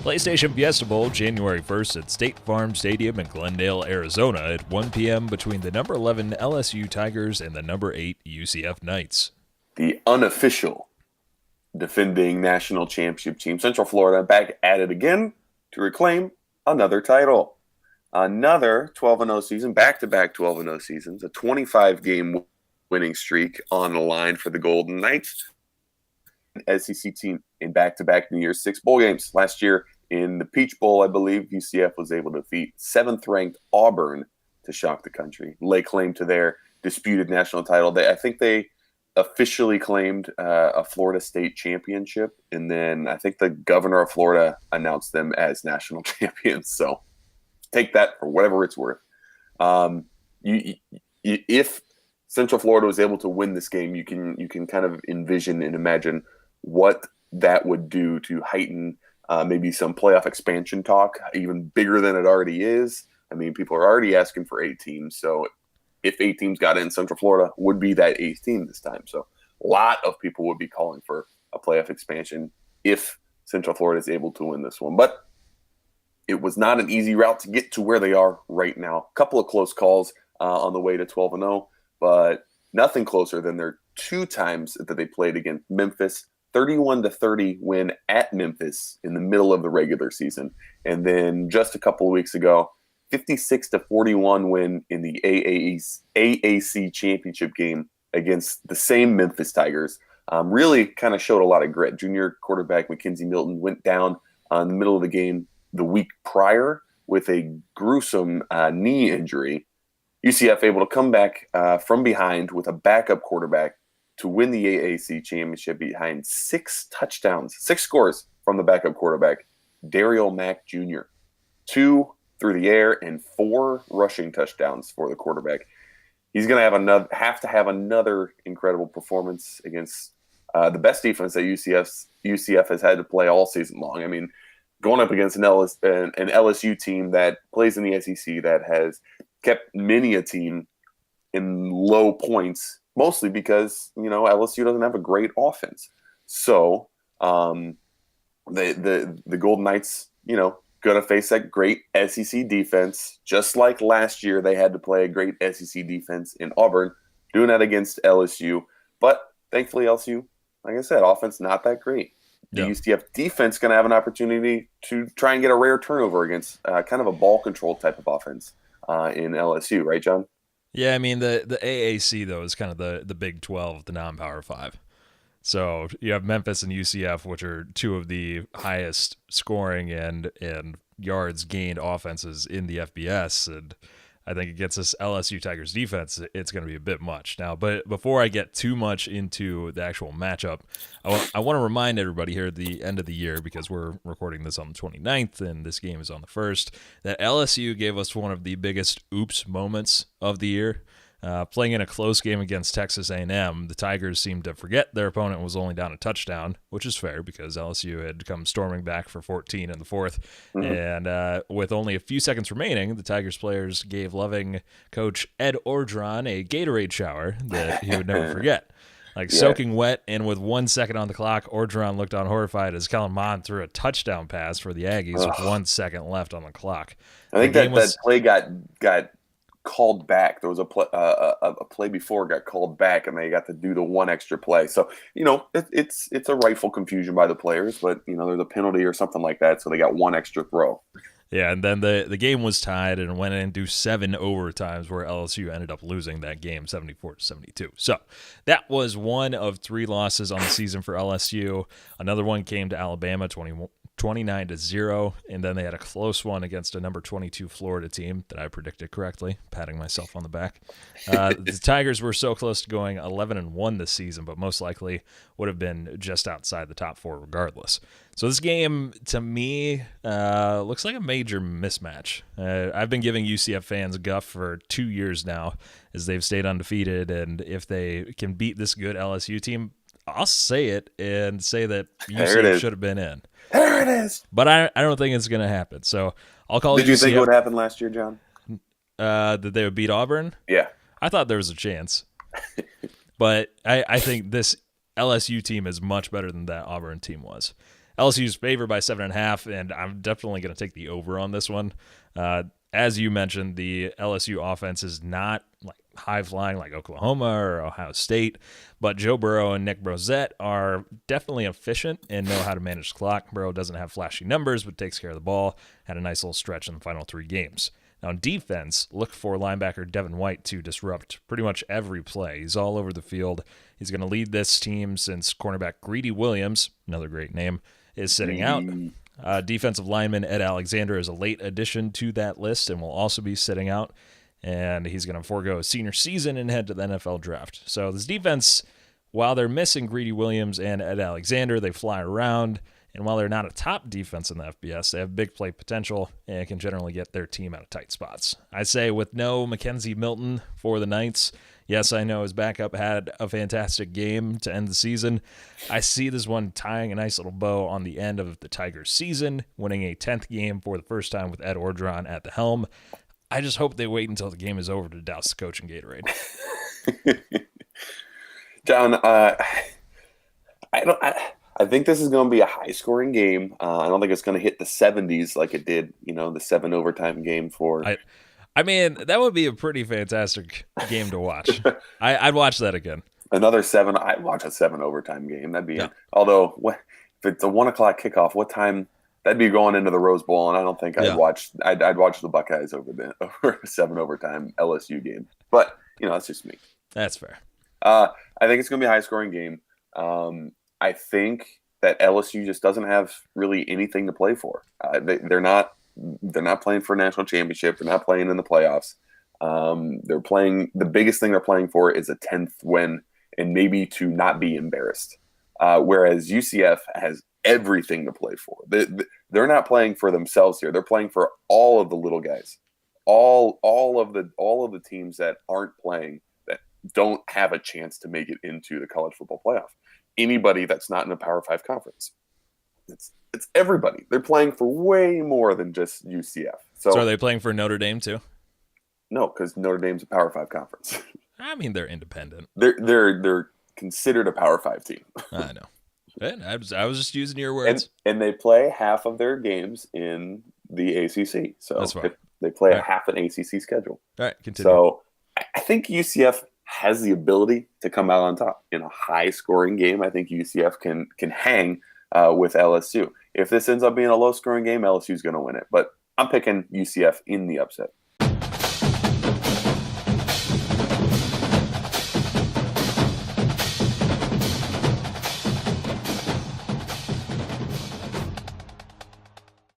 PlayStation Fiesta Bowl, January 1st at State Farm Stadium in Glendale, Arizona at 1 p.m. between the number 11 LSU Tigers and the number 8 UCF Knights. The unofficial defending national championship team, Central Florida, back at it again to reclaim another title. Another 12-0 season, back-to-back 12-0 seasons, a 25-game winning streak on the line for the Golden Knights. SEC team in back-to-back New Year's Six bowl games. Last year in the Peach Bowl, I believe, UCF was able to defeat 7th-ranked Auburn to shock the country, lay claim to their disputed national title. I think they officially claimed a Florida State championship, and then I think the governor of Florida announced them as national champions. So take that for whatever it's worth. If Central Florida was able to win this game, you can kind of envision and imagine what that would do to heighten maybe some playoff expansion talk, even bigger than it already is. I mean, people are already asking for 8 teams. So if 8 teams got in, Central Florida would be that 8th team this time. So a lot of people would be calling for a playoff expansion if Central Florida is able to win this one. But it was not an easy route to get to where they are right now. A couple of close calls on the way to 12-0, but nothing closer than their 2 times that they played against Memphis. 31-30 win at Memphis in the middle of the regular season. And then just a couple of weeks ago, 56-41 win in the AAC championship game against the same Memphis Tigers. Really kind of showed a lot of grit. Junior quarterback Mackenzie Milton went down in the middle of the game the week prior with a gruesome knee injury. UCF able to come back from behind with a backup quarterback to win the AAC championship behind 6 touchdowns, 6 scores from the backup quarterback, Daryl Mack Jr. 2 through the air and 4 rushing touchdowns for the quarterback. He's going to have to have another incredible performance against the best defense that UCF has had to play all season long. I mean, going up against an LSU team that plays in the SEC that has kept many a team in low points, mostly because, LSU doesn't have a great offense. So the Golden Knights, going to face that great SEC defense. Just like last year, they had to play a great SEC defense in Auburn, doing that against LSU. But thankfully, LSU, like I said, offense not that great. The UCF defense going to have an opportunity to try and get a rare turnover against kind of a ball control type of offense in LSU, right, John? Yeah, I mean, the AAC, though, is kind of the Big 12, the non-Power 5. So you have Memphis and UCF, which are 2 of the highest scoring and yards gained offenses in the FBS. And I think against this LSU Tigers defense, it's going to be a bit much. Now, but before I get too much into the actual matchup, I want to remind everybody here at the end of the year, because we're recording this on the 29th and this game is on the 1st, that LSU gave us one of the biggest oops moments of the year. Playing in a close game against Texas A&M, the Tigers seemed to forget their opponent was only down a touchdown, which is fair because LSU had come storming back for 14 in the 4th. Mm-hmm. And with only a few seconds remaining, the Tigers players gave loving coach Ed Orgeron a Gatorade shower that he would never forget. Soaking wet, and with 1 second on the clock, Orgeron looked on horrified as Kellen Mond threw a touchdown pass for the Aggies with 1 second left on the clock. I think that play got called back. There was a play before got called back, and they got to do the 1 extra play. So it's a rightful confusion by the players, but there's a penalty or something like that, so they got 1 extra throw. Yeah, and then the game was tied and went into 7 overtimes where LSU ended up losing that game 74-72. So that was one of 3 losses on the season for LSU. Another one came to Alabama 29-0, and then they had a close one against a number 22 Florida team that I predicted correctly, patting myself on the back. The Tigers were so close to going 11-1 this season, but most likely would have been just outside the top 4 regardless. So this game, to me, looks like a major mismatch. I've been giving UCF fans guff for 2 years now as they've stayed undefeated, and if they can beat this good LSU team, I'll say it and say that UCF should have been in. There it is. But I don't think it's going to happen. So I'll call it UCF. Did you think it would happen last year, John? That they would beat Auburn? Yeah. I thought there was a chance. But I think this LSU team is much better than that Auburn team was. LSU's favored by 7.5, and I'm definitely going to take the over on this one. As you mentioned, the LSU offense is not like high flying like Oklahoma or Ohio State, but Joe Burrow and Nick Brosette are definitely efficient and know how to manage the clock. Burrow doesn't have flashy numbers, but takes care of the ball. Had a nice little stretch in the final 3 games. Now, on defense, look for linebacker Devin White to disrupt pretty much every play. He's all over the field. He's going to lead this team since cornerback Greedy Williams, another great name, is sitting out. Defensive lineman Ed Alexander is a late addition to that list and will also be sitting out. And he's going to forego his senior season and head to the NFL draft. So this defense, while they're missing Greedy Williams and Ed Alexander, they fly around. And while they're not a top defense in the FBS, they have big play potential and can generally get their team out of tight spots. I say with no Mackenzie Milton for the Knights, yes, I know his backup had a fantastic game to end the season. I see this one tying a nice little bow on the end of the Tigers season, winning a 10th game for the first time with Ed Orgeron at the helm. I just hope they wait until the game is over to douse the coach in Gatorade. John, I think this is going to be a high-scoring game. I don't think it's going to hit the 70s like it did, the 7 overtime game for. I mean, that would be a pretty fantastic game to watch. I'd watch that again. Another 7. I'd watch a 7 overtime game. That'd be. Yeah. Although, if it's a 1:00 kickoff, what time? That'd be going into the Rose Bowl, and I don't think I'd watch. I'd watch the Buckeyes over a 7 overtime LSU game. But that's just me. That's fair. I think it's going to be a high-scoring game. I think that LSU just doesn't have really anything to play for. They're not playing for a national championship. They're not playing in the playoffs. They're playing. The biggest thing they're playing for is a 10th win and maybe to not be embarrassed. Whereas UCF has everything to play for. They're not playing for themselves here. They're playing for all of the little guys, all of the teams that aren't playing, that don't have a chance to make it into the college football playoff. Anybody that's not in a Power 5 conference. It's everybody. They're playing for way more than just UCF. So are they playing for Notre Dame too? No, because Notre Dame's a Power 5 conference. I mean, they're independent. They're considered a Power 5 team. I know. I was just using your words. And they play half of their games in the ACC. So they play half an ACC schedule. All right, continue. So I think UCF has the ability to come out on top in a high-scoring game. I think UCF can hang with LSU. If this ends up being a low-scoring game, LSU's going to win it. But I'm picking UCF in the upset.